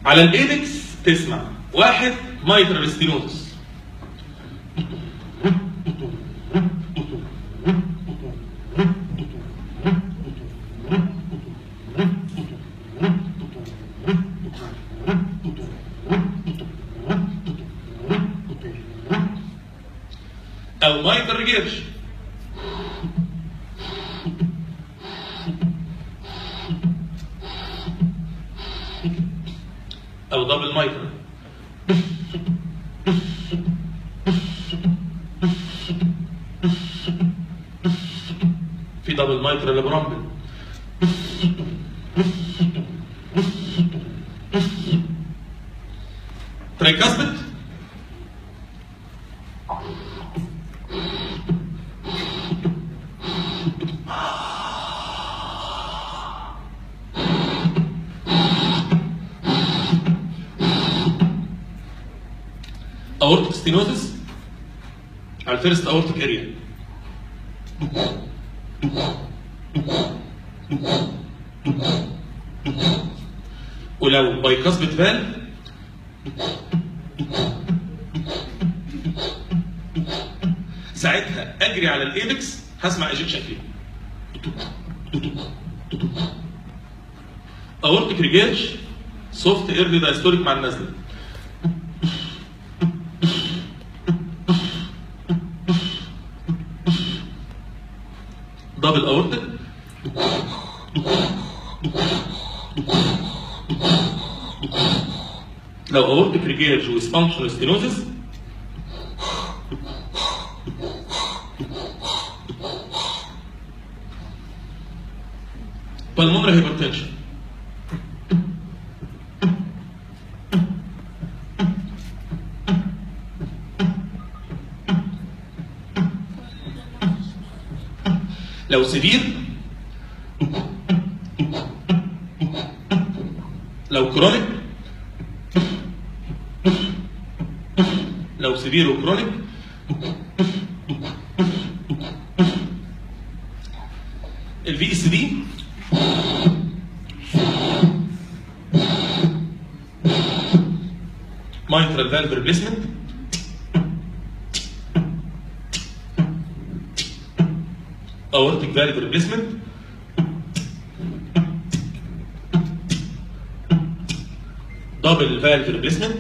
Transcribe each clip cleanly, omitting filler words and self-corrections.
على الايبكس تسمع واحد مايترال ستينوزس، او مايترال ريجيرش، او دبل مايترال، في دبل مايترال برامبل، ترايكاسبيد، اورتيك ستينوزس على الفيرست اورتيك اريا، ولو بايكاسبيد فالف ساعتها اجري على الايبكس هسمع ايجكشن فيه. اورتيك ريجيرش سوفت ايرلي دايستوليك مع النزله، دبل اورتيك، لو اورتيك ريجيرج وسبانكشن ستينوزس بالمونري هايبرتنشن، لو سيفير، لو كرونيك، لو سيفير وكرونيك الفي اس دي mitral valve replacement، aortic valve replacement، double valve replacement،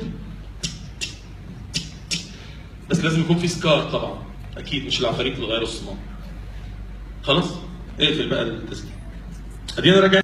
بس لازم يكون في سكار طبعا اكيد، مش العفاريت اللي غيروا الصمام. خلاص اقفل بقى التسجيل. ادينا راجعين.